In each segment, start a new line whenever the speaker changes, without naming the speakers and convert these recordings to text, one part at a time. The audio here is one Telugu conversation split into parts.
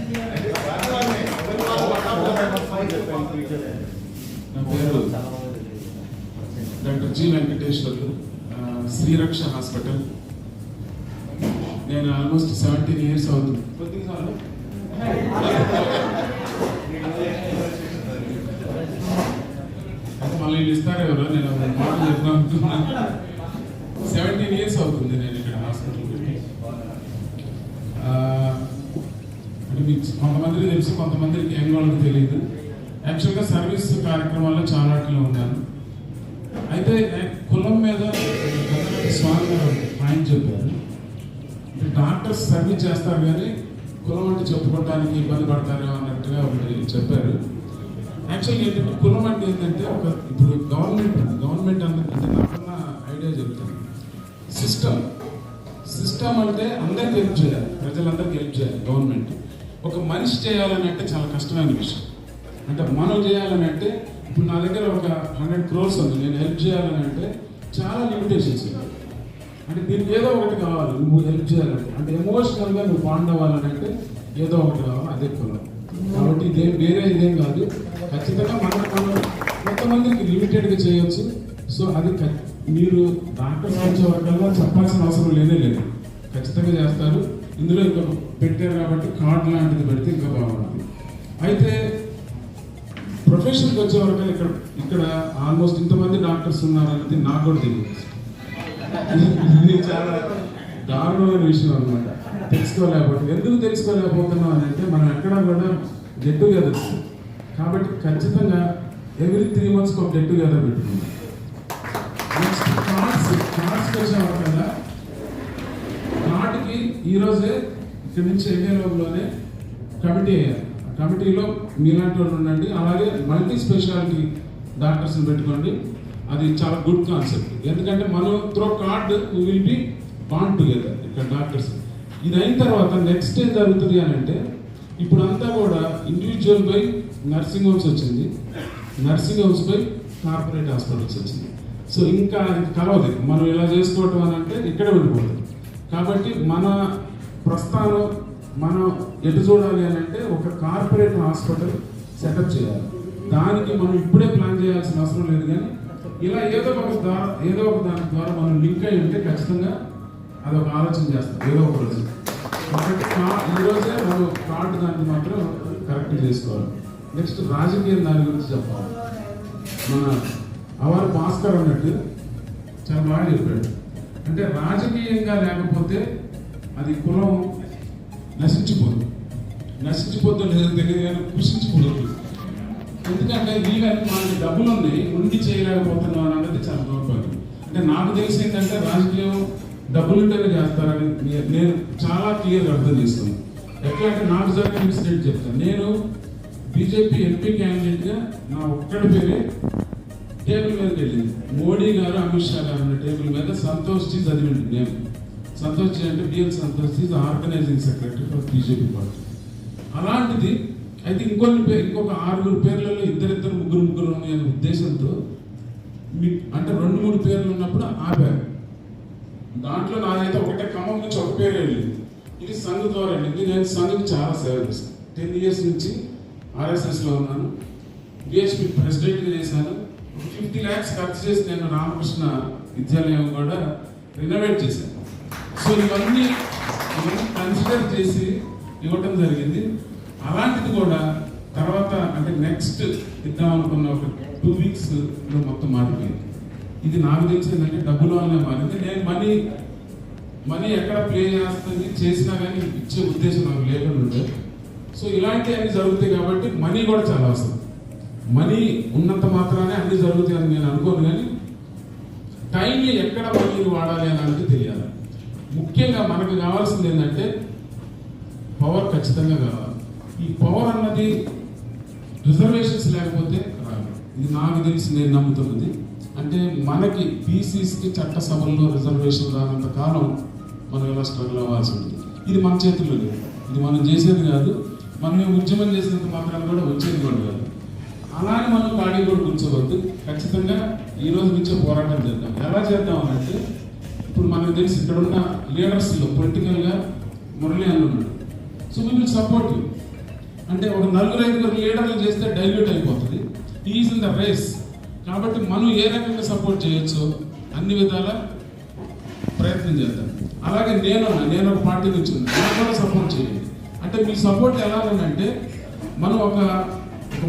నా పేరు doctor G Venkateswarlu, Sriraksha hospital. నేను ఆల్మోస్ట్ 17 years అవుతుంది. మళ్ళీ ఇస్తారు ఎవరో, నేను మాట చెప్తున్నాను. 17 years అవుతుంది నేను ఇక్కడ హాస్పిటల్ పెట్టి. అంటే మీకు కొంతమందికి తెలుసు, కొంతమందికి ఏం వాళ్ళకి తెలియదు. యాక్చువల్గా సర్వీస్ కార్యక్రమాల్లో చాలా వాటిలో ఉన్నాను. అయితే కులం మీద స్వామి గారు ఆయన చెప్పారు, డాక్టర్స్ సర్వీస్ చేస్తారు కానీ కులం అంటే చెప్పుకోవడానికి ఇబ్బంది పడతారు అన్నట్టుగా ఒకటి చెప్పారు. యాక్చువల్గా ఏంటంటే కులం అంటే ఏంటంటే ఇప్పుడు గవర్నమెంట్ అంటే నాకున్న ఐడియా చెప్తాను. సిస్టమ్ అంటే అందరికి హెల్ప్ చేయాలి, ప్రజలందరికీ హెల్ప్ చేయాలి. గవర్నమెంట్ ఒక మనిషి చేయాలని అంటే చాలా కష్టమైన విషయం. అంటే మనం చేయాలని అంటే ఇప్పుడు నా దగ్గర ఒక 100 crores ఉంది, నేను హెల్ప్ చేయాలని అంటే చాలా లిమిటేషన్స్ ఉన్నాయి. అంటే దీనికి ఏదో ఒకటి కావాలి, నువ్వు హెల్ప్ చేయాలంటే. అంటే ఎమోషనల్గా నువ్వు బాండ్ అవ్వాలని అంటే ఏదో ఒకటి కావాలి, అదే కులం. కాబట్టి ఇదేం ఇదేం కాదు, ఖచ్చితంగా మనం కొంతమందికి లిమిటెడ్గా చేయొచ్చు. సో అది మీరు డాక్టర్స్ వచ్చే వరకల్లా చెప్పాల్సిన అవసరం లేదు, ఖచ్చితంగా చేస్తారు. ఇందులో ఇంకా పెట్టారు కాబట్టి కార్డు లాంటిది పెడితే ఇంకా బాగుంటుంది. అయితే ప్రొఫెషన్కి వచ్చే వరకు ఇక్కడ ఆల్మోస్ట్ ఇంతమంది డాక్టర్స్ ఉన్నారనేది నాకు కూడా తెలియదు. ఇది చాలా దారుణమైన విషయం అనమాట. ఎందుకు తెలుసుకోలేకపోతున్నాం అని అంటే మనం ఎక్కడా కూడా గెట్ టుగెదర్. కాబట్టి ఖచ్చితంగా ఎవ్రీ 3 months ఒక గెట్ టుగెదర్ పెట్టుకుంటాం. నెక్స్ట్ కార్డ్స్కి వచ్చే వరకల్లా కార్డుకి ఈరోజే ఇక్కడి నుంచి ఎన్ఏలోనే కమిటీ అయ్యారు. కమిటీలో మీలాంటి వాళ్ళు ఉండండి, అలాగే మల్టీ స్పెషాలిటీ డాక్టర్స్ని పెట్టుకోండి. అది చాలా గుడ్ కాన్సెప్ట్. ఎందుకంటే మనం throw card will be bond together ఇక్కడ డాక్టర్స్. ఇది అయిన తర్వాత నెక్స్ట్ ఏం జరుగుతుంది అని అంటే ఇప్పుడు అంతా కూడా ఇండివిజువల్ బై నర్సింగ్ హోమ్స్ వచ్చింది, nursing homes by corporate hospitals వచ్చింది. సో ఇంకా కలవదు మనం ఇలా చేసుకోవటం అని అంటే ఇక్కడే ఉండిపోతుంది. కాబట్టి మన ప్రస్థానం మనం ఎటు చూడాలి అని అంటే ఒక కార్పొరేట్ హాస్పిటల్ సెటప్ చేయాలి. దానికి మనం ఇప్పుడే ప్లాన్ చేయాల్సిన అవసరం లేదు, కానీ ఇలా ఏదో ఒక దాని ద్వారా మనం లింక్ అయి ఉంటే ఖచ్చితంగా అదొక ఆలోచన చేస్తాం ఏదో ఒక రోజు. కాబట్టి ఈరోజే మనం కార్డు దాన్ని మాత్రం కరెక్ట్ చేసుకోవాలి. నెక్స్ట్ రాజకీయం దాని గురించి చెప్పాలి. మన అవర్ భాస్కర్ అన్నట్టు చాలా బాగా చెప్పాడు. అంటే రాజకీయంగా లేకపోతే అది కులం నశించిపోదు లేదో తెలియదు కానీ కృషించిపోదు. ఎందుకంటే ఈవెన్ మనకి డబ్బులు ఉన్నాయి, ఉండి చేయలేకపోతున్నాం అన్నది చాలా దౌర్భాగ్యం. అంటే నాకు తెలిసి ఏంటంటే రాజకీయం డబ్బులుంటేనే చేస్తారని నేను చాలా క్లియర్గా అర్థం చేస్తున్నాను. ఎట్లా అంటే నాకు జరిగిన ఇన్సిడెంట్ చెప్తాను. నేను బీజేపీ ఎంపీ క్యాండిడేట్గా నా ఒక్కడి పేరే టేబుల్ మీదకి వెళ్ళింది. మోడీ గారు, అమిత్ షా గారు అన్న టేబుల్ మీద సంతోష్ జీ చదివింది. నేను సంతోష్ జీ అంటే B L Santosh ji organising secretary for BJP party. అలాంటిది అయితే ఇంకొక 6 పేర్లలో ఇద్దరు ముగ్గురు అనే ఉద్దేశంతో అంటే 2-3 పేర్లు ఉన్నప్పుడు ఆపారు. దాంట్లో నాదైతే ఒకటే ఖమ్మం నుంచి ఒక పేరు వెళ్ళింది. ఇది సంఘ్ ద్వారా వెళ్ళింది. నేను సంఘ్కి చాలా సేవ చేశాను. 10 years నుంచి RSSలో ఉన్నాను, బిహెచ్పి ప్రెసిడెంట్గా చేశాను. 50 lakhs ఖర్చు చేసి నేను రామకృష్ణ విద్యాలయం కూడా రినోవేట్ చేశాను. సో ఇవన్నీ కన్సిడర్ చేసి ఇవ్వటం జరిగింది. అలాంటిది కూడా తర్వాత అంటే నెక్స్ట్ ఇద్దాం అనుకున్న ఒక 2 weeksలో మొత్తం మారిపోయింది. ఇది నాకు తెలిసిందంటే డబ్బుల వల్లనే మారింది. నేను మనీ ఎక్కడ ప్లే చేసినా కానీ ఇచ్చే ఉద్దేశం నాకు లేకుండా ఉండేది. సో ఇలాంటివన్నీ జరుగుతాయి కాబట్టి మనీ కూడా చాలా అవసరం. మనీ ఉన్నంత మాత్రానే అన్ని జరుగుతాయి అని నేను అనుకోను, కానీ టైంని ఎక్కడ మనీని వాడాలి అని అంటే తెలియాలి. ముఖ్యంగా మనకు కావాల్సింది ఏంటంటే పవర్ ఖచ్చితంగా కావాలి. ఈ పవర్ అన్నది రిజర్వేషన్స్ లేకపోతే రాదు. ఇది నాకు తెలిసి నేను నమ్ముతున్నది. అంటే మనకి బీసీస్కి చట్టసభల్లో రిజర్వేషన్ రానంత కాలం మనం ఎలా స్ట్రగుల్ అవ్వాల్సి ఉంటుంది. ఇది మన చేతుల్లో లేదు, ఇది మనం చేసేది కాదు. మనం ఉద్యమం చేసినంత మాత్రాన్ని కూడా వచ్చేది కూడా కాదు. అలానే మనం ఖాళీ కూడా కూర్చోవద్దు. ఖచ్చితంగా ఈ రోజు నుంచే పోరాటం చేద్దాం. ఎలా చేద్దాం అంటే ఇప్పుడు మనకు తెలిసి ఇక్కడ ఉన్న లీడర్స్లో పొలిటికల్గా మురళీ అన్న ఉన్నాడు. So we will support you. అంటే ఒక 4-5 లీడర్లు చేస్తే డైల్యూట్ అయిపోతుంది. Is in the race. కాబట్టి మనం ఏ రకంగా సపోర్ట్ చేయొచ్చు అన్ని విధాల ప్రయత్నం చేద్దాం. అలాగే నేను ఒక పార్టీ నుంచి నాకు కూడా సపోర్ట్ చేయండి. అంటే మీ సపోర్ట్ ఎలా ఉందంటే మనం ఒక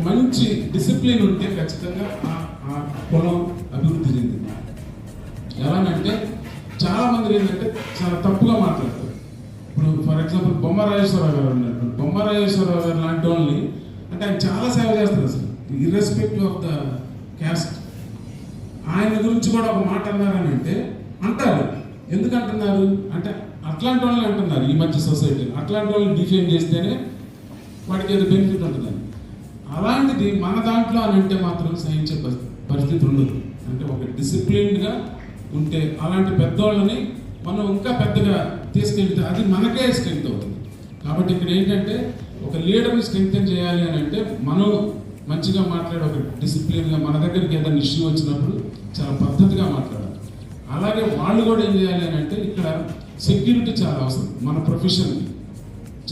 మంచి డిసిప్లిన్ ఉంటే ఖచ్చితంగా ఆ పొలం అభివృద్ధి చెందింది. ఎలానంటే చాలామంది ఏంటంటే చాలా తప్పుగా మాట్లాడతారు. ఇప్పుడు ఫర్ ఎగ్జాంపుల్ బొమ్మరాజేశ్వరరావు గారు ఉన్నారు. బొమ్మరాజేశ్వరరావు గారు లాంటి వాళ్ళని అంటే ఆయన చాలా సేవ చేస్తారు అసలు ఇర్రెస్పెక్టివ్ ఆఫ్ ద క్యాస్ట్. ఆయన గురించి కూడా ఒక మాట అన్నారని అంటే అంటారు. ఎందుకు అంటున్నారు అంటే అట్లాంటి వాళ్ళని అంటున్నారు ఈ మధ్య సొసైటీలో. అట్లాంటి వాళ్ళని డిఫేమ్ చేస్తేనే వాడికి ఏదో బెనిఫిట్ ఉంటుందని. అలాంటిది మన దాంట్లో అని అంటే మాత్రం సహించే పరిస్థితి ఉండదు. అంటే ఒక డిసిప్లిన్డ్గా ఉంటే అలాంటి పెద్దవాళ్ళని మనం ఇంకా పెద్దగా తీసుకెళ్తే అది మనకే స్ట్రెంగ్త్ అవుతుంది. కాబట్టి ఇక్కడ ఏంటంటే ఒక లీడర్ని స్ట్రెంగ్తెన్ చేయాలి అని అంటే మనం మంచిగా మాట్లాడే ఒక డిసిప్లిన్గా మన దగ్గరికి ఏదైనా ఇష్యూ వచ్చినప్పుడు చాలా పద్ధతిగా మాట్లాడాలి. అలాగే వాళ్ళు కూడా ఏం చేయాలి అని అంటే ఇక్కడ సెక్యూరిటీ చాలా అవసరం మన ప్రొఫెషన్కి.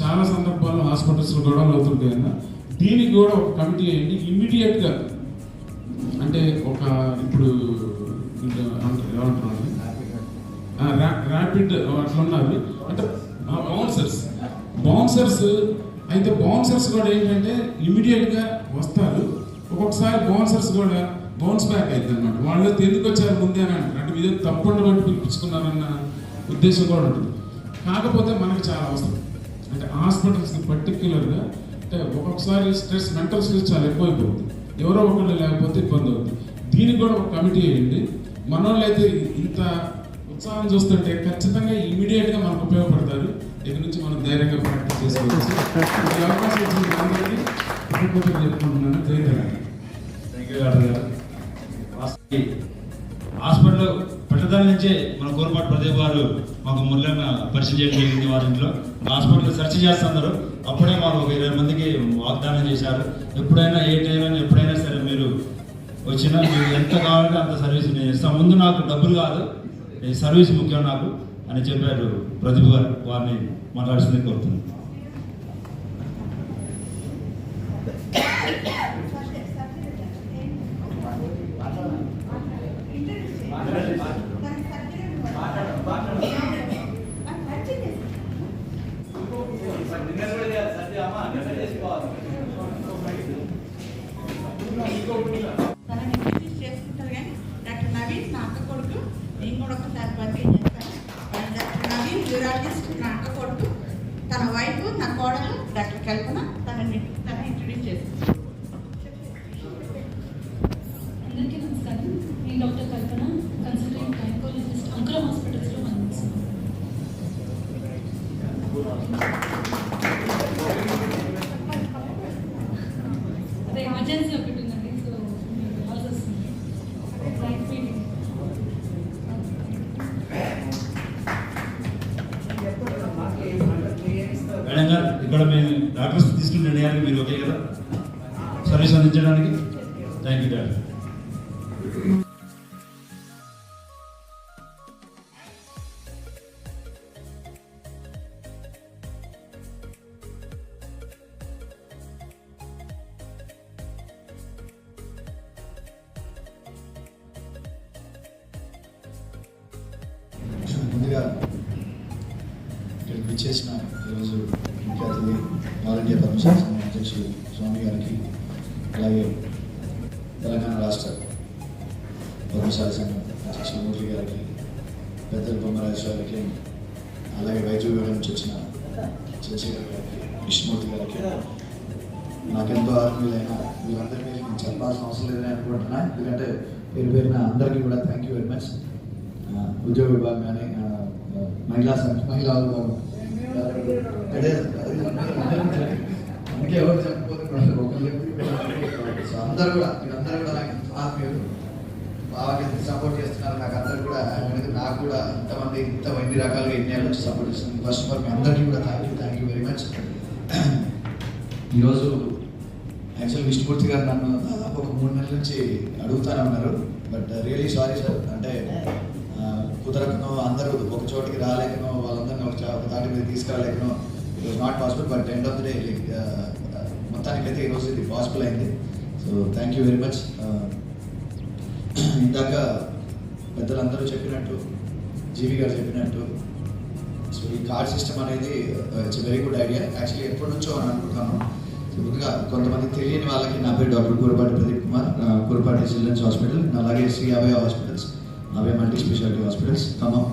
చాలా సందర్భాల్లో హాస్పిటల్స్లో గొడవలు అవుతుంటాయి కదా, దీనికి కూడా ఒక కమిటీ అయ్యింది ఇమ్మీడియట్గా. అంటే ఒక ఇప్పుడు ఏమంటున్నాను ర్యాపిడ్ అట్లా ఉన్నారు అంటే బౌన్సర్స్ అయితే బౌన్సర్స్ కూడా ఏంటంటే ఇమ్మీడియట్గా వస్తారు. ఒక్కొక్కసారి బౌన్సర్స్ కూడా బౌన్స్ బ్యాక్ అవుతుంది అనమాట. వాళ్ళు ఎందుకు వచ్చారు ముందే అని అంటారు. అంటే మీద తప్పకుండా బట్టి పిలిపించుకున్నారన్న ఉద్దేశం కూడా ఉంటుంది. కాకపోతే మనకి చాలా అవసరం అంటే హాస్పిటల్స్కి పర్టిక్యులర్గా అంటే ఒక్కొక్కసారి మెంటల్ స్ట్రెస్ చాలా ఎక్కువైపోతుంది. ఎవరో ఒకళ్ళు లేకపోతే ఇబ్బంది అవుతుంది. దీనికి కూడా ఒక కమిటీ వేయండి. మన వాళ్ళు అయితే ఇంత ఉత్సాహం చూస్తుంటే ఖచ్చితంగా ఇమీడియట్గా మనకు ఉపయోగపడతారు. ఇక్కడ నుంచి మనం ధైర్యంగా ప్రాక్టీస్ చేసుకోవచ్చు. ఈ అవకాశం ఇచ్చిన అందరికీ చెప్పుకుంటున్నాను.
థ్యాంక్ యూ డాక్టర్ గారు. హాస్పిటల్ పెట్టదాల నుంచే మన కోరపాటి ప్రదీప్ గారు మాకు మురళన్న పరిచయం చేయడం జరిగింది. వారి ఇంట్లో హాస్పిటల్ సెర్చ్ చేస్తున్నారు. అప్పుడే మాకు ఒక 20 మందికి వాగ్దానం చేశారు. ఎప్పుడైనా ఏ టైంలో ఎప్పుడైనా సరే మీరు వచ్చినా మీరు ఎంత కావాలంటే అంత సర్వీస్ నేను ఇస్తాను. ముందు నాకు డబ్బులు కాదు, ఈ సర్వీస్ ముఖ్యం నాకు అని చెప్పారు ప్రదీప్ గారు. వారిని మాట్లాడాల్సింది కోరుతున్నాను.
చేసుకుంటారు కానీ డాక్టర్ నవీన్ నా అక్క కొడుకు. నేను కూడా ఒకసారి పరిచయం చేస్తాను. డాక్టర్ నవీన్ యూరాలజిస్ట్ నా అక్క కొడుకు. తన వైఫ్ నా కోడలు డాక్టర్ కల్పన. తన ఇంట్రడ్యూస్ చేస్తాను.
అందరికీ నమస్కారం. నేను డాక్టర్ కల్పన, కన్సల్టెంట్ గైనకాలజిస్ట్ అంకుర హాస్పిటల్స్లో పనిచేస్తున్నాను. అదే ఎమర్జెన్సీ ఒకటి ఉందండి, సో మీరు వెళ్ళాల్సి వస్తుంది. Right meeting.
మేడం గారు, ఇక్కడ మేము డాక్టర్స్ తీసుకున్న నిర్ణయానికి మీరు ఓకే కదా సర్వీస్ అందించడానికి? Thank you doctor.
ముందుగా ఇక్కడికి విచ్చేసిన ఈరోజు ముఖ్య అతిథి ఆల్ ఇండియా పర్మిషన్ సంఘం అధ్యక్షులు స్వామి గారికి, అలాగే తెలంగాణ రాష్ట్ర పర్మశాల సంఘం అధ్యక్షులు మూర్తి గారికి, పెద్దలు బొమ్మరాజేశ్వర గారికి, అలాగే వైద్య విభాగం నుంచి వచ్చిన చంద్రశేఖర్ గారికి, విష్ణుమూర్తి గారికి, నాకెంతో ఆత్మీయులైన వీళ్ళందరికీ నేను చెప్పాల్సిన అవసరం లేదని అనుకుంటున్నా. ఎందుకంటే పేరున అందరికీ కూడా థ్యాంక్ యూ వెరీ మచ్. ఉద్యోగ విభాగం కానీ మహిళా విభాగం అందుకే ఎవరు చెప్పకపోతే సో అందరూ కూడా మీరందరూ కూడా నాకు ఆత్మీయులు బాగా సపోర్ట్ చేస్తున్నారు. నాకు అందరూ కూడా నాకు కూడా ఇంతమంది ఇన్ని రకాలుగా ఎన్ని ఏళ్ళ నుంచి సపోర్ట్ చేస్తున్నారు. ఫస్ట్ ఆఫ్ ఆల్ మీ అందరికీ కూడా థ్యాంక్ యూ వెరీ మచ్. ఈరోజు యాక్చువల్ విష్ణుమూర్తి గారు నన్ను దాదాపు ఒక 3 నెలల నుంచి అడుగుతానే ఉన్నారు. బట్ రియలీ సారీ సార్, అంటే కుదరకనో అందరూ ఒక చోటికి రాలేకనో వాళ్ళందరినీ ఒక తాటి మీద తీసుకురాలేకనో it was not possible. But end of the day మొత్తానికైతే ఈరోజు ఇది పాసిబుల్ అయింది. So thank you very much. ఇందాక పెద్దలందరూ చెప్పినట్టు, జీవి గారు చెప్పినట్టు, సో ఈ కార్డ్ సిస్టమ్ అనేది it's very good idea. Actually ఎప్పటి నుంచో అని అనుకుంటాను. సో ముందుగా కొంతమంది తెలియని వాళ్ళకి నా పేరు doctor Kurapati Pradeep Kumar, Kurapati children's hospital, అలాగే Shri Abhaya hospitals, Abhaya multi speciality hospitals Khammam.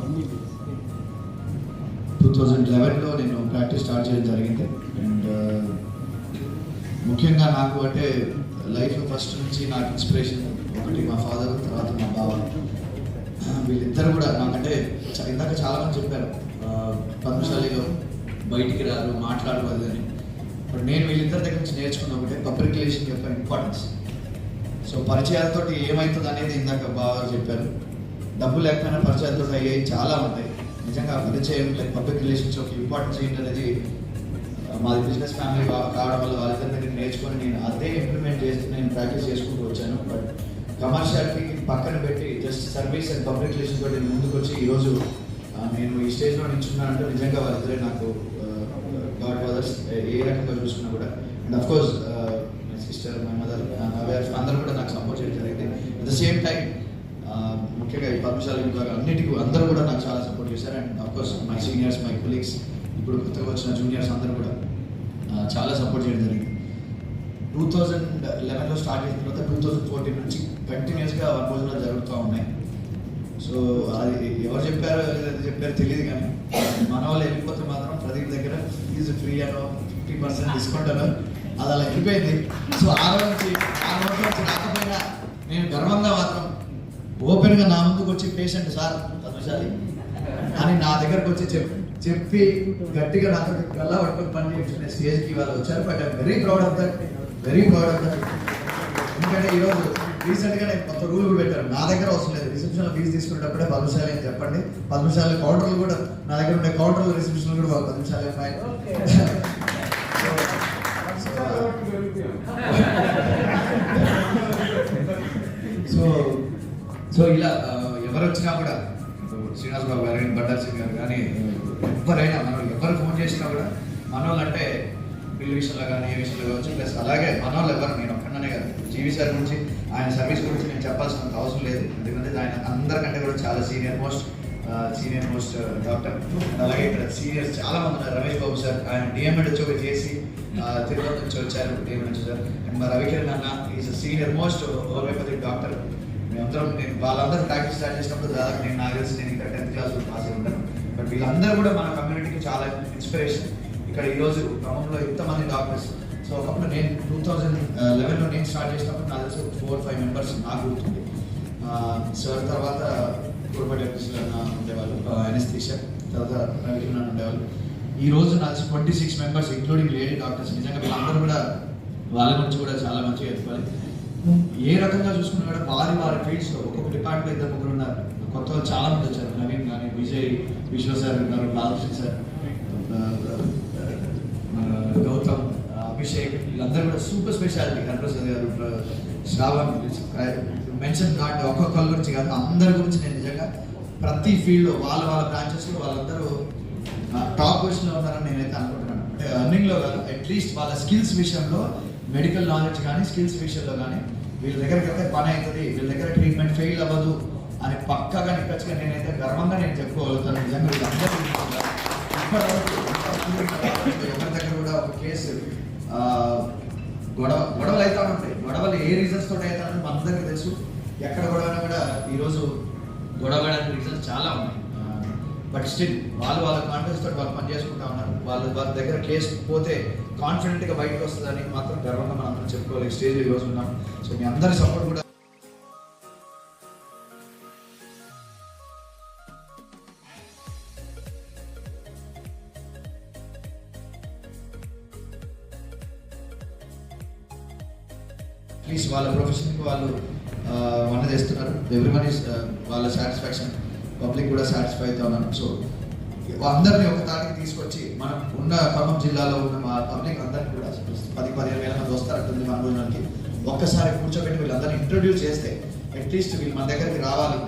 2011లో నేను ప్రాక్టీస్ స్టార్ట్ చేయడం జరిగింది. అండ్ ముఖ్యంగా నాకు అంటే లైఫ్లో ఫస్ట్ నుంచి నాకు ఇన్స్పిరేషన్ ఒకటి మా ఫాదర్, తర్వాత మా బావ. వీళ్ళిద్దరు కూడా నాకంటే ఇందాక చాలామంది చెప్పారు పద్మశాలిలో బయటికి రారు, మాట్లాడకూడదు అని. బట్ నేను వీళ్ళిద్దరి దగ్గర నుంచి నేర్చుకున్న ఒకటే పబ్లిక్ రిలేషన్ యొక్క ఇంపార్టెన్స్. సో పరిచయాలతో ఏమవుతుంది అనేది ఇందాక బాగా చెప్పారు. డబ్బు లేకపోయినా పరిచయాలతో అయ్యాయి చాలా ఉంటాయి. నిజంగా పరిచయం లైక్ పబ్లిక్ రిలేషన్స్ యొక్క ఇంపార్టెన్స్ ఏంటనేది మాది బిజినెస్ ఫ్యామిలీ కావడం వల్ల వాళ్ళిద్దరి దగ్గర నేర్చుకొని నేను అదే ఇంప్లిమెంట్ చేసి నేను ప్రాక్టీస్ చేసుకుంటూ వచ్చాను. బట్ కమర్షియాలిటీ పక్కన పెట్టి just service and public relations తోటి ముందుకు వచ్చి ఈరోజు నేను ఈ స్టేజ్లో నిల్చున్నానంటే నిజంగా వాళ్ళిద్దరే నాకు గాడ్ ఫాదర్స్ ఏ రకంగా చూసుకున్నా కూడా. And of course my sister, my mother, my wife అందరూ కూడా నాకు సపోర్ట్ చేయడం జరిగింది. అట్ ద సేమ్ టైం ముఖ్యంగా ఈ పద్మశాలి విభాగం అన్నిటికీ అందరూ కూడా నాకు చాలా సపోర్ట్ చేశారు. And of course my seniors, my colleagues, ఇప్పుడు కొత్తగా వచ్చిన జూనియర్స్ అందరూ కూడా చాలా సపోర్ట్ చేయడం జరిగింది. 2011లో స్టార్ట్ చేసిన తర్వాత 2014 నుంచి కంటిన్యూస్గా 1 రోజులో జరుగుతూ ఉన్నాయి. సో అది ఎవరు చెప్పారో చెప్పారో తెలియదు, కానీ మన వాళ్ళు వెళ్ళిపోతే మాత్రం ప్రదీప్ దగ్గర ఫీజు ఫ్రీ అనో 50% డిస్కౌంట్ అనో అది అలా వెళ్ళిపోయింది. సో ఆ రోజు నుంచి రాకపోయినా నేను గర్వంగా మాత్రం ఓపెన్గా నా ముందుకు వచ్చి పేషెంట్ సార్ పద్మశాలి అని నా దగ్గరకు వచ్చి చెప్పి గట్టిగా నాతో గల్లా పట్టుకొని పని చేయించుకునే స్టేజ్కి వాళ్ళు వచ్చారు. But I'm very proud of that. ఎందుకంటే ఈరోజు రీసెంట్గా నేను కొత్త రూల్ కూడా పెట్టాను. నా దగ్గర అవసరం లేదు, రిసెప్షన్లో ఫీజు తీసుకునేటప్పుడే పద్మశాలి అని చెప్పండి. పద్మశాలి కౌంటర్లు కూడా నా దగ్గర ఉండే కౌంటర్లు రిసెప్షన్లు కూడా పద్మశాలి ఉన్నాయి. సో ఇలా ఎవరు వచ్చినా కూడా శ్రీనివాస్ బాబు గారు కానీ, బండారు సింగ్ గారు కానీ, ఎవరైనా మనం ఎవరు ఫోన్ చేసినా కూడా మనోళ్ళు అంటే బిల్లు విషయంలో కానీ ఏ విషయంలో కావచ్చు. ప్లస్ అలాగే మనోళ్ళు ఎవరు, నేను ఒక్కడనే కాదు, జీవి సార్ గురించి ఆయన సర్వీస్ గురించి నేను చెప్పాల్సినంత అవసరం లేదు. ఎందుకంటే ఆయన అందరికంటే కూడా చాలా సీనియర్ మోస్ట్ డాక్టర్. అలాగే ఇక్కడ సీనియర్స్ చాలా మంది ఉన్నారు. రమేష్ బాబు సార్ ఆయన డిఎంఎడ్ వచ్చి చేసి తిరుపతి నుంచి వచ్చారు, డిఎంఎడ్ నుంచి సార్. అండ్ మా రవికిరణ్ అన్న is senior most homeopathic doctor. మేమందరం వాళ్ళందరూ ప్రాక్టీస్ స్టార్ట్ చేసినప్పుడు దాదాపు నాకు తెలిసి నేను ఇంకా 10th క్లాస్ పాస్ అయి ఉంటాను. బట్ వీళ్ళందరూ కూడా మన కమ్యూనిటీకి చాలా ఇన్స్పిరేషన్. ఇక్కడ ఈరోజు ఖమ్మంలో ఇంతమంది డాక్టర్స్. సో ఒకప్పుడు నేను 2011లో నేను స్టార్ట్ చేసినప్పుడు నాకు తెలిసి 4-5 మెంబర్స్ నాకు గుర్తుంది. సార్ తర్వాత కూరపాటి ఉండేవాళ్ళు, ఎనస్థీషియా, తర్వాత రవికిరణ్ ఉండేవాళ్ళు. ఈరోజు నాకు 26 మెంబర్స్ ఇంక్లూడింగ్ లేడీ డాక్టర్స్. నిజంగా వీళ్ళందరూ కూడా వాళ్ళ గురించి కూడా చాలా మంచిగా చెప్పుకోవాలి. ఏ రకంగా చూసుకున్నా కూడా వారి ఫీల్డ్స్లో ఒక్కొక్క డిపార్ట్మెంట్ 2-3 ఉన్నారు. కొత్త వాళ్ళు చాలా మంది వచ్చారు. నవీన్ కానీ, విజయ్, విశ్వ సార్ ఉన్నారు, బాలకృష్ణ సార్, గౌతమ్, అభిషేక్, వీళ్ళందరూ కూడా సూపర్ స్పెషాలిటీ. హరిప్రసాద్ గారు, శ్రావణ్, మెన్షన్ కాదు ఒక్కొక్కరి గురించి కాదు, అందరి గురించి నేను నిజంగా ప్రతి ఫీల్డ్లో వాళ్ళ బ్రాంచెస్లో వాళ్ళందరూ టాప్ పొజిషన్లో ఉన్నారని నేనైతే అనుకుంటున్నాను. అంటే అర్నింగ్లో కాదు, అట్లీస్ట్ వాళ్ళ స్కిల్స్ విషయంలో, మెడికల్ నాలెడ్జ్ కానీ స్కిల్స్ విషయంలో కానీ వీళ్ళ దగ్గరికి అయితే పని అవుతుంది, వీళ్ళ దగ్గర ట్రీట్మెంట్ ఫెయిల్ అవ్వదు అని పక్కాగా నిక్కచ్చిగా నేనైతే గర్వంగా నేను చెప్పుకోగలుగుతాను. నిజంగా వీళ్ళందరూ ఇప్పటివరకు ఎవరి దగ్గర కూడా ఒక కేసు గొడవలు అవుతా ఉంటాయి. గొడవలు ఏ రీజన్స్ తోటి అవుతాయని మనందరికీ తెలుసు. ఎక్కడ గొడవైనా కూడా ఈరోజు గొడవడానికి రీజన్స్ చాలా ఉన్నాయి. బట్ స్టిల్ వాళ్ళ కాన్ఫిడెన్స్ తోటి వాళ్ళు పనిచేసుకుంటా ఉన్నారు. వాళ్ళ దగ్గర కేసు పోతే కాన్ఫిడెంట్గా బయటకు వస్తుందని మాత్రం గర్వంగా మనం అందరం చెప్పుకోవాలి. స్టేజ్ ఈరోజు ఉన్నాం. సో మీ అందరి సపోర్ట్ కూడా ప్లీజ్ వాళ్ళ ప్రొఫెషన్కి వాళ్ళు వన్ చేస్తున్నారు. ఎవ్రీవన్ ఈస్ వాళ్ళ సాటిస్ఫాక్షన్, పబ్లిక్ కూడా సాటిస్ఫై అవుతా ఉన్నారు. సో అందరినీ ఒక తాటికి తీసుకొచ్చి మనం ఉన్న ఖమ్మం జిల్లాలో ఉన్న మా పబ్లిక్ అందరినీ కూడా 10-15 వేల మంది వస్తారంటుంది మన రోజులకి. ఒక్కసారి కూర్చోబెట్టి వీళ్ళందరినీ ఇంట్రొడ్యూస్ చేస్తే అట్లీస్ట్ వీళ్ళు మన దగ్గరికి రావాలి,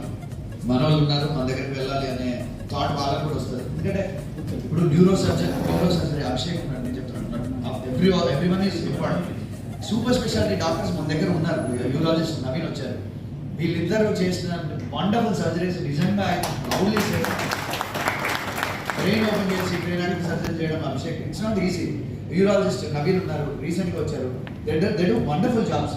మన వాళ్ళు ఉన్నారు, మన దగ్గరికి వెళ్ళాలి అనే థాట్ వాళ్ళకి కూడా వస్తుంది. ఎందుకంటే ఇప్పుడు న్యూరో సర్జరీ అభిషేక్ ఉన్నాడు, నేను చెప్తున్నాను everyone is important. Super speciality doctors మన దగ్గర ఉన్నారు. యూరాలజిస్ట్ నవీన్ వచ్చారు. వీళ్ళిద్దరూ చేసిన వండర్ఫుల్ సర్జరీస్ నిజంగా లవ్లీ బ్రెయిన్ ఓపెన్ చేసి బ్రెయిన్ సర్జరీ చేయడం Abhishek it's not easy. Urologist Naveen ఉన్నారు, రీసెంట్గా వచ్చారు. They do wonderful jobs.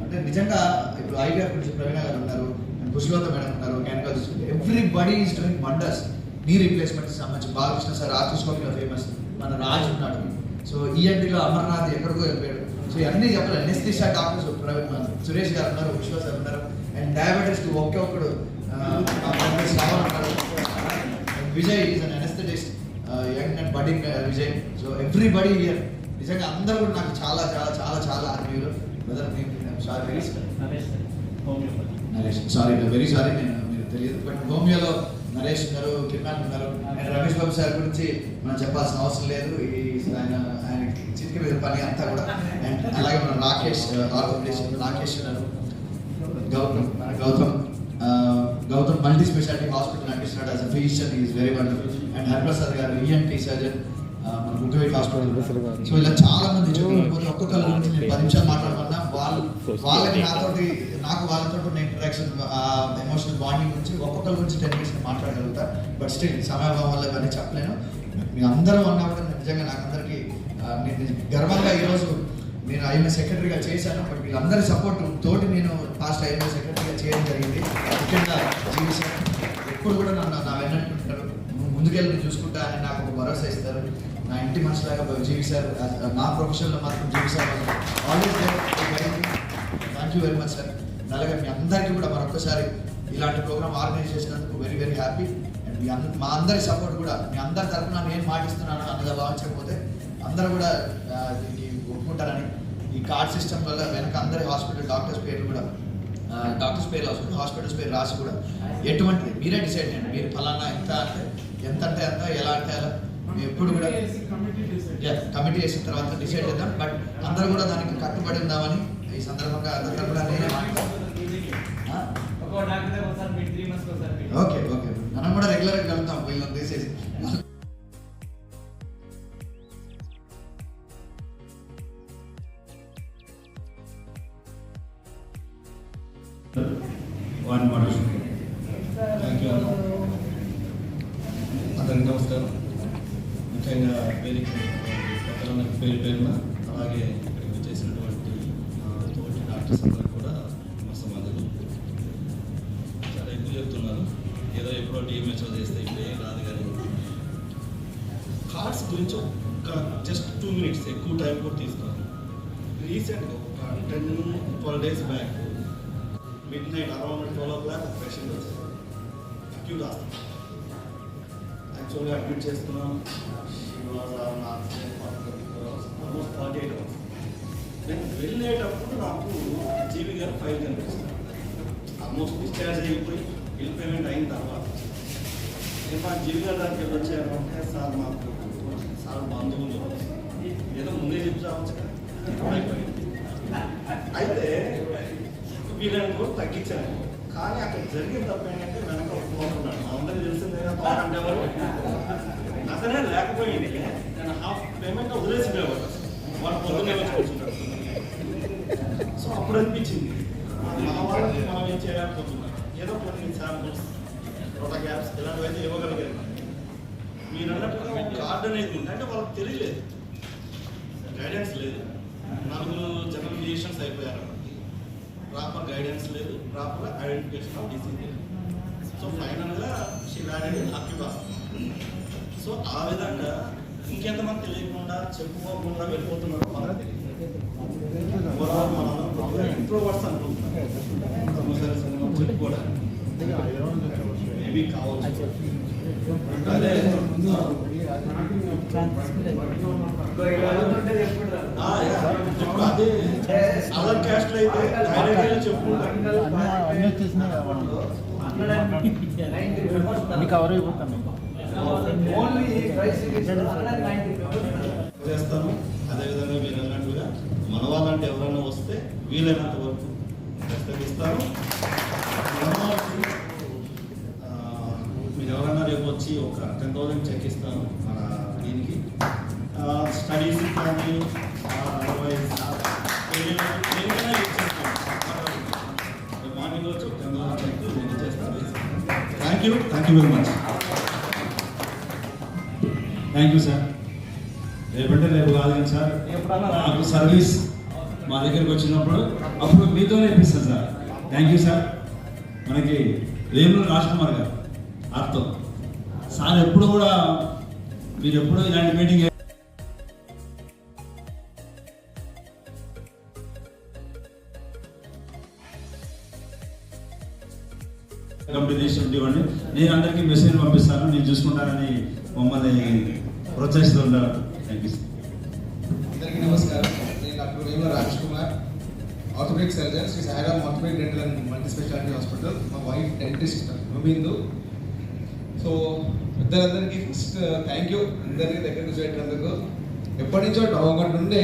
అంటే నిజంగా ఇప్పుడు ఐవీఆర్ గురించి ప్రవీణ గారు ఉన్నారు, పుష్పలత మేడం ఉన్నారు, gynaecologist. Everybody is doing wonders. Knee replacement సంబంధించి బాలకృష్ణ సార్ ఆర్థోస్కోపీలో ఫేమస్, మన రాజ్ ఉన్నాడు. సో ఈఎన్టీలో అమర్నాథ్ ఎక్కడికో వెళ్ళిపోయాడు. సో ఇవన్నీ చెప్పాలి. ఎనెస్థీషియా డాక్టర్స్ సురేష్ గారు ఉన్నారు, విశ్వ సార్ ఉన్నారు. అండ్ డయాబెటీస్ ఒకే ఒక్కడు శ్రావణ్ ఉన్నారు. Vijay is an ఎనెస్థెటిస్ట్, young and budding Vijay. So everybody here నిజంగా అందరూ కూడా నాకు చాలా చాలా చాలా చాలా ఆత్మీయులు. నరేష్ సారీ వెరీ సారీ, నేను మీరు తెలియదు. బట్ హోమియోలో నరేష్ ఉన్నారు, కిరణ్ ఉన్నారు. అండ్ రమేష్ బాబు సార్ గురించి మనం చెప్పాల్సిన అవసరం లేదు. ఆయన చిటికి మీద పని అంతా కూడా. అండ్ అలాగే మన రాకేష్ ఆర్థోపెడిస్ట్ రాకేష్ ఉన్నారు. గౌతమ్ మల్టీ స్పెషాలిటీ హాస్పిటల్ నడిపిస్తున్నాడు as a physician. Is very wonderful. And Hariprasad గారు ఈఎన్టీ సర్జన్ మన బుగ్గవేట్ హాస్పిటల్. సో ఇలా చాలా మంది చెప్పకపోతే ఒక్కొక్కరి గురించి నేను 10 నిమిషాలు మాట్లాడమన్నా వాళ్ళకి నాకు వాళ్ళతో ఉన్న ఇంటరాక్షన్, ఎమోషనల్ బాండింగ్ గురించి ఒక్కొక్కరి గురించి 10 మినిట్స్ మాట్లాడగలుగుతా. బట్ స్టిల్ సమయభావం వల్ల ఇవన్నీ చెప్పలేను. మీ అందరూ అన్నా కూడా నిజంగా నాకు అందరికీ నేను గర్వంగా ఈరోజు నేను ఐఎంఏ సెక్రటరీగా చేశాను. బట్ వీళ్ళందరి సపోర్ట్ తోటి నేను పాస్ట్ ఐఎంఏ సెక్రటరీగా చేయడం జరిగింది. ముఖ్యంగా జీవి సార్ ఎప్పుడు కూడా నన్ను నా వెన్నట్టుంటారు, ముందుకెళ్ళి చూసుకుంటా అని నాకు ఒక భరోసా ఇస్తారు. నా ఇంటి మనిషిలాగా జీవి సార్, నా ప్రొఫెషన్లో మాత్రం GV sir always thank you very much sir. అలాగే మీ అందరికీ కూడా మరొకసారి ఇలాంటి ప్రోగ్రామ్ ఆర్గనైజ్ చేసినందుకు వెరీ వెరీ హ్యాపీ. అండ్ మా అందరి సపోర్ట్ కూడా మీ అందరి తరఫున నేను మాటిస్తున్నాను అన్నదా భావించకపోతే అందరూ కూడా దీనికి ఒప్పుకుంటారని. ఈ కార్డ్ సిస్టమ్ వల్ల వెనక అందరి హాస్పిటల్ డాక్టర్స్ పేర్లు కూడా హాస్పిటల్స్ పేరు రాసి కూడా ఎటువంటిది మీరే డిసైడ్ చేయండి. మీరు ఫలానా ఎంత అంటే ఎంత ఎలా అంటే అలా ఎప్పుడు కూడా కమిటీ చేసిన తర్వాత డిసైడ్ చేద్దాం. బట్ అందరూ కూడా దానికి కట్టుబడి ఉందామని ఈ సందర్భంగా అందరికీ కూడా నేనే ఓకే మనం కూడా రెగ్యులర్గా కలుగుతాం వీళ్ళని తీసేసి.
అందరికీ నమస్కారం. ముఖ్యంగా వేదిక పేరున అలాగే ఇక్కడికి వచ్చేసినటువంటి తోటి డాక్టర్స్ అందరూ కూడా నమస్కారం. చాలా ఎక్కువ చెప్తున్నారు, ఏదో ఎప్పుడో టీఎంహెచ్ఓ చేస్తే ఇప్పుడు ఏం రాదు. కానీ కార్డ్స్ గురించి ఒక జస్ట్ 2 minutes ఎక్కువ టైం కూడా తీసుకోవాలి. రీసెంట్గా ఒక 10-12 days back midnight around 12 o'clock patient వచ్చారు. అక్యూట్ హాస్పిటల్ యాక్చువల్గా అడ్మిట్ చేస్తున్నాం. Almost 48 hours. నేను వెళ్ళేటప్పుడు నాకు జీవి గారు ఫైల్ కనిపిస్తుంది. ఆల్మోస్ట్ డిశ్చార్జ్ అయిపోయి బిల్ పేమెంట్ అయిన తర్వాత నేను మా జీవి గారి దగ్గరికి వచ్చాను అంటే సార్ బంధువులు ఏదో ముందే చెప్తావచ్చు కదా అయిపోయింది. అయితే వీళ్ళని కూడా తగ్గించాను. కానీ అక్కడ జరిగిన తప్ప ఏంటంటే వెనక ఒప్పుకుంటున్నాడు. మా అందరికీ తెలిసిందే కదా అంటే ఎవరు అతనే లేకపోయింది. నేను హాఫ్ పేమెంట్ వదిలేసిపోయేవాడు. వాడు పొద్దున్నే వచ్చి కూర్చుంటాడు. సో అప్పుడు అనిపించింది మా వాళ్ళకి మనం ఏం చేయలేకపోతున్నాం. ఏదో కొన్ని శాంపుల్స్ రోటా గ్యాప్స్ ఇలాంటివి అయితే ఇవ్వగలిగారు. మీరు అన్నట్టుగా ఒక కార్డు అనేది ఉంది అంటే వాళ్ళకి తెలియలేదు, గైడెన్స్ లేదు. 4 జనరల్ ఫిజిషియన్స్ అయిపోయారు, ప్రాపర్ గైడెన్స్ లేదు, ప్రాపర్ ఐడెంటిఫికేషన్ ఆఫ్ డిసీజ్ లేదు. సో ఫైనల్గా she landed acute hospital. So ఆ విధంగా ఇంకెంతమంది తెలియకుండా చెప్పుకోకుండా వెళ్ళిపోతున్నారు. మనకు ఇంట్రోవర్ట్స్ అనుకుంటున్నాం చెప్పుకోవడానికి మేబీ కావచ్చు. అదే అదర్ క్యాస్ట్ అయితే డైరెక్ట్గా చెప్పుకుంటారు. చేస్తాను. అదేవిధంగా మీరు అన్నట్టుగా మన వాళ్ళంటే ఎవరైనా వస్తే వీలైనంత వరకు ప్రస్తావిస్తాను. మీరు ఎవరైనా రేపు వచ్చి ఒక 10,000 చెక్ ఇస్తాను మన దీనికి. స్టడీస్ కానీ
thank you very much. Thank you sir. రేపంటే రేపు కాదు కానీ సార్, నాకు సర్వీస్ మా దగ్గరికి వచ్చినప్పుడు అప్పుడు మీతోనే ఇప్పిస్తాను సార్. Thank you sir. మనకి వేముల రాజ్కుమార్ గారు ఆర్తో సార్ ఎప్పుడు కూడా మీరు ఎప్పుడు ఇలాంటి మీటింగ్ కంప్లీట్ ఇవ్వండి. నేను అందరికీ మెసేజ్ పంపిస్తాను, నేను చూసుకుంటానని మమ్మల్ని ప్రోత్సహిస్తూ ఉంటారు. Thank you.
అందరికీ నమస్కారం. నేను doctor Vemula Rajkumar, orthopaedic surgeon, Shri Sairam orthopaedic dental and multi speciality hospital. మా వైఫ్ డెంటిస్ట్ రవీందు. సో పెద్దలందరికీ ఫస్ట్ థ్యాంక్ యూ, అందరికీ దగ్గర కూర్చోబెట్టినందుకు. ఎప్పటి నుంచో ఒకటి ఉండే,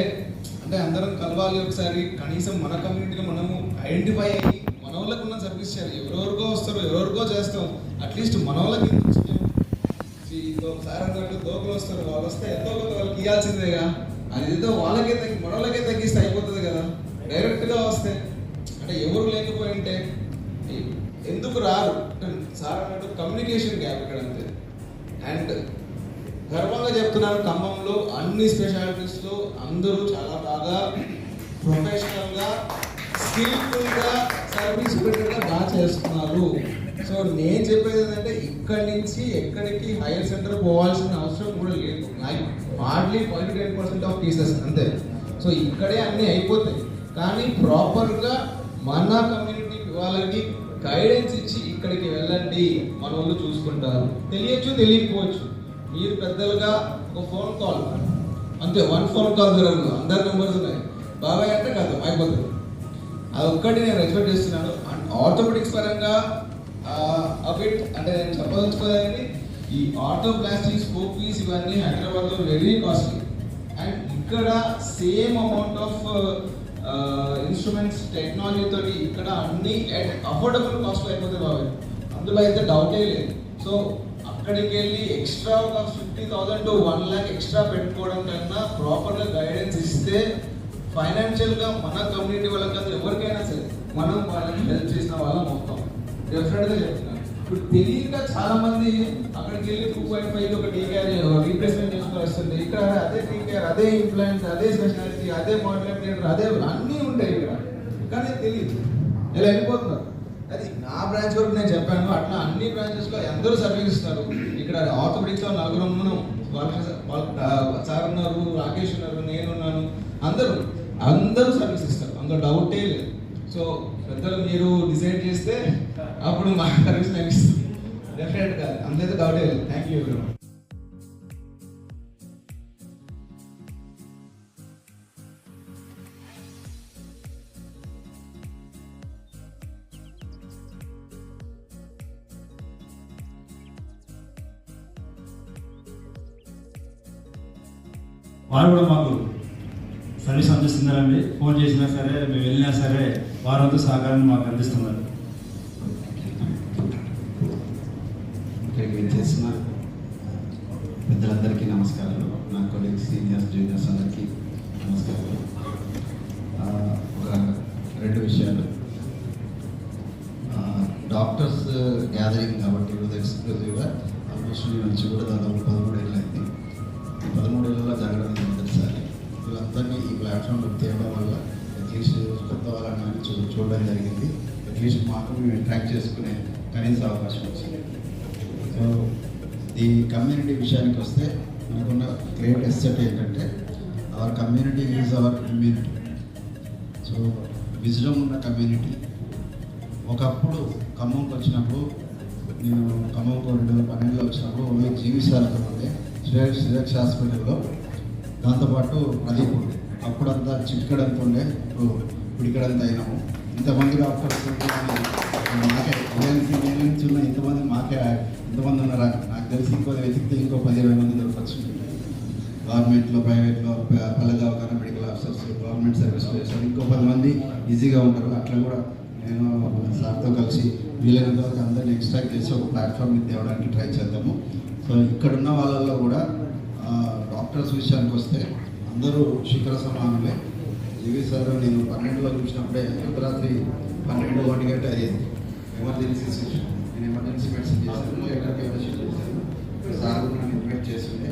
అంటే అందరం కలవాలి ఒకసారి, కనీసం మన కమ్యూనిటీలో మనము ఐడెంటిఫై అయ్యి మన వాళ్ళకు ఉన్న సర్వీస్ చేయాలి. ఎవరెవరికో వస్తారు, ఎవరెవరికో చేస్తాం, అట్లీస్ట్ మన వాళ్ళకి ఒకసారి అన్నట్టు దోకలు వస్తారు, వాళ్ళు వస్తే ఎంతో కొంత వాళ్ళకి ఇవ్వాల్సిందేగా. అది ఏదో మన వాళ్ళకే తగ్గిస్తే అయిపోతుంది కదా. డైరెక్ట్గా వస్తే అంటే ఎవరు లేకపోయి ఉంటే ఎందుకు రారు అంటే సార్ అన్నట్టు కమ్యూనికేషన్ గ్యాప్ ఇక్కడ అంతే. అండ్ గర్వంగా చెప్తున్నాను, ఖమ్మంలో అన్ని స్పెషాలిటీస్లో అందరూ చాలా బాగా ప్రొఫెషనల్గా స్కిల్ఫుల్గా సర్వీస్ పెట్టగా బాగా చేస్తున్నారు. సో నేను చెప్పేది ఏంటంటే ఇక్కడి నుంచి ఎక్కడికి హైయర్ సెంటర్ పోవాల్సిన అవసరం కూడా లేదు. హార్డ్లీ 10% ఆఫ్ కేసెస్ అంతే. సో ఇక్కడే అన్నీ అయిపోతాయి. కానీ ప్రాపర్గా మన కమ్యూనిటీ వాళ్ళకి గైడెన్స్ ఇచ్చి ఇక్కడికి వెళ్ళండి, మన వాళ్ళు చూసుకుంటారు. తెలియకపోవచ్చు. మీరు పెద్దలుగా ఒక ఫోన్ కాల్ అంతే, 1 ఫోన్ కాల్ జరగదు, అందరి నెంబర్స్ ఉన్నాయి, బాబాయ్ అంటే కాదు అయిపోతుంది. అది ఒక్కటి నేను ఎక్స్పెక్ట్ చేస్తున్నాను. అండ్ ఆర్థోపెడిక్స్ పరంగా అబిట్ అంటే నేను చెప్పదలుచుకోలేదండి, ఈ ఆర్థోప్లాస్టిక్ స్కోపీస్ ఇవన్నీ హైదరాబాద్లో వెరీ కాస్ట్లీ. అండ్ ఇక్కడ సేమ్ అమౌంట్ ఆఫ్ ఇన్స్ట్రుమెంట్స్ టెక్నాలజీతో ఇక్కడ అన్ని అఫోర్డబుల్ కాస్ట్ అయిపోతాయి బాబాయ్, అందులో అయితే డౌటే లేదు. సో అక్కడికి వెళ్ళి ఎక్స్ట్రా ఒక 50,000 to 1 lakh ఎక్స్ట్రా పెట్టుకోవడం కన్నా ప్రాపర్గా గైడెన్స్ ఇస్తే ఫైనాన్షియల్గా మన కమ్యూనిటీ వాళ్ళకి కాదు ఎవరికైనా సరే మనం వాళ్ళకి హెల్ప్ చేసిన వాళ్ళం మొత్తం డెఫినెట్గా చెప్తున్నాను. ఇప్పుడు తెలియక చాలా మంది అక్కడికి వెళ్ళి 2.5 ఒక టీకేఆర్ రీప్లేస్మెంట్ చేసుకుని వస్తుంది. ఇక్కడ అదే టీకేఆర్, అదే ఇంప్లాంట్, అదే స్పెషాలిటీ, అదే మోడల్ థియేటర్, అదే అన్నీ ఉంటాయి ఇక్కడ, కానీ తెలియదు, ఇలా వెళ్ళిపోతున్నారు. అది నా బ్రాంచ్ వరకు నేను చెప్పాను, అట్లా అన్ని బ్రాంచెస్లో అందరూ సర్వీస్ ఇస్తారు. ఇక్కడ ఆర్థోపెడిక్స్లో 4 ఉన్నాం, సార్ ఉన్నారు, రాకేష్ ఉన్నారు, నేను ఉన్నాను, అందరూ సర్వీస్ ఇస్తారు, అందులో డౌటే లేదు. సో పెద్దలు మీరు డిసైడ్ చేస్తే అప్పుడు మా సర్వీస్ నేను ఇస్తాను డెఫినెట్గా, అందులో డౌటే లేదు. Thank you every much.
వారు కూడా మాకు సర్వీస్ అందిస్తున్నారండి. ఫోన్ చేసినా సరే, మేము వెళ్ళినా సరే వారంతా సహకారాన్ని మాకు అందిస్తున్నారు.
ఇక్కడికి చేసిన పెద్దలందరికీ నమస్కారాలు, నా కొలీగ్స్, సీనియర్స్, జూనియర్స్ అందరికీ నమస్కారాలు. ఒక 2 విషయాలు. డాక్టర్స్ గ్యాదరింగ్ కాబట్టి ఈరోజు ఎక్స్క్లూజివ్గా ఆల్మోస్ట్ నుంచి కూడా దాదాపు 13 ఏళ్ళు అయింది. ఈ 13 ఏళ్ళలో జరగడం మొదటిసారి. వీళ్ళందరినీ ఈ ప్లాట్ఫామ్లో తేవడం వల్ల అట్లీస్ట్ కొత్త వాళ్ళని కానీ చూడడం జరిగింది. అట్లీస్ట్ మాకు మేము ఇంట్రాక్ట్ చేసుకునే కనీస అవకాశం వచ్చింది. సో ఈ కమ్యూనిటీ విషయానికి వస్తే మనకున్న గ్రేట్ ఎస్సెట్ ఏంటంటే our community is our immunity. So wisdom ఉన్న కమ్యూనిటీ. ఒకప్పుడు ఖమ్మంకి వచ్చినప్పుడు, నేను ఖమ్మంకు 2012లో వచ్చినప్పుడు ఓన్లీ జీవిసాలతో ఉండే శ్రేయస్ హాస్పిటల్లో, దాంతోపాటు ప్రదీప్ ఉండే. అప్పుడంతా చిట్కడంత ఉండే, ఇప్పుడు ఇక్కడంతా అయినాము. ఇంతమంది డాక్టర్స్ మాకే నేను నుంచి ఉన్న ఇంతమంది మాకే ఇంతమంది ఉన్నారా నాకు తెలిసి ఇంకో వెతికితే ఇంకో 10-20 మంది దొరకచ్చు. గవర్నమెంట్లో, ప్రైవేట్లో, పల్లె దవాఖాన, మెడికల్ ఆఫీసర్స్, గవర్నమెంట్ సర్వీస్ చేస్తారు, ఇంకో 10 మంది ఈజీగా ఉంటారు. అట్లా కూడా నేను సార్తో కలిసి వీలైనంత వరకు అందరినీ ఎక్స్ట్రాక్ట్ చేసి ఒక ప్లాట్ఫామ్ తేవడానికి ట్రై చేద్దాము. సో ఇక్కడున్న వాళ్ళల్లో కూడా డాక్టర్స్ విషయానికి వస్తే అందరూ శిఖర సమానులే. జీవి సార్ నేను 12లో చూసినప్పుడే అర్ధరాత్రి 12-1 గంట అయ్యేది, ఎమర్జెన్సీ సిచ్యువేషన్. నేను ఎమర్జెన్సీ మెడిసిన్ చేశాను, లెటర్ ఫెలోషిప్ చేశాను. సార్ నన్ను ఇన్వైట్ చేస్తుండే.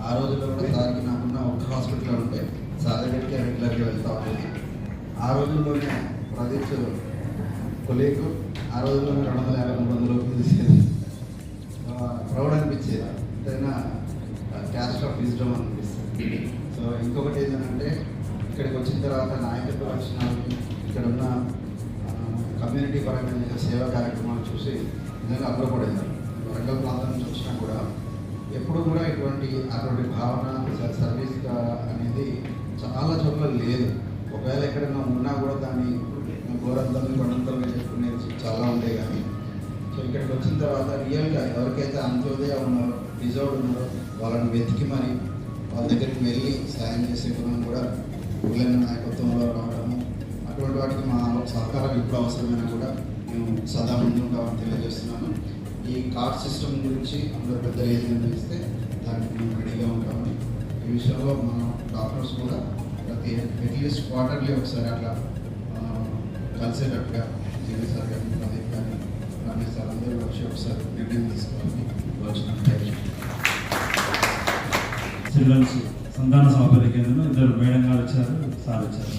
ఆ రోజుల్లో కూడా సార్కి నాకున్న ఒక హాస్పిటల్ ఉంటే సార్ దగ్గరికి రెగ్యులర్గా వెళ్తా ఉండేది. ఆ రోజుల్లోనే ప్రదీప్ కొలీగ్ ఆ రోజుల్లోనే 250-300 రూపాయలు తీసేది. ప్రౌడ్ అనిపించేది, ఎంతైనా క్యాస్ట్ ఆఫ్ విజ్డమ్ అనిపిస్తుంది. సో ఇంకొకటి ఏంటంటే ఇక్కడికి వచ్చిన తర్వాత నాయకత్వ లక్షణాలు, ఇక్కడ ఉన్న కమ్యూనిటీ పరంగా సేవా కార్యక్రమాలు చూసి నిజంగా అగ్రపడేది. వరంగల్ ప్రాంతం నుంచి వచ్చినా కూడా ఎప్పుడు కూడా అటువంటి భావన సర్వీస్ అనేది చాలా చోట్ల లేదు. ఒకవేళ ఎక్కడైనా ఉన్నా కూడా దాన్ని ఘోరంతల్ని పడంతలుగా చెప్పుకునేది చాలా ఉంటాయి. కానీ సో ఇక్కడికి వచ్చిన తర్వాత రియల్గా ఎవరికైతే అంత్యోదయ ఉన్నారో, డిజర్వ్డ్ ఉన్నారో వాళ్ళని వెతికి మరి వాళ్ళ దగ్గరికి వెళ్ళి సాయం చేసే గుణం కూడా పిల్లల నాయకత్వంలో రావడము, అటువంటి వాటికి మా సహకారం ఎప్పుడు అవసరమైనా కూడా మేము సదా ముందుంటామని తెలియజేస్తున్నాను. ఈ కార్డ్ సిస్టమ్ గురించి అందరూ పెద్దలు ఏది నిర్ణయిస్తే దానికి మేము రెడీగా ఉంటామని, ఈ విషయంలో మన డాక్టర్స్ కూడా అట్లీస్ట్ క్వార్టర్లీ ఒకసారి అట్లా కలిసేటట్టుగా జీవి సార్ కానీ ప్రదీప్ కానీ రమేష్ సార్ అందరూ వచ్చి ఒకసారి నిర్ణయం తీసుకోవాలని వచ్చిన
చిల్డ్రన్స్ సంతాన సాఫల్య కేంద్రంలో 2 మేడం గారు వచ్చారు, సార్ వచ్చారు.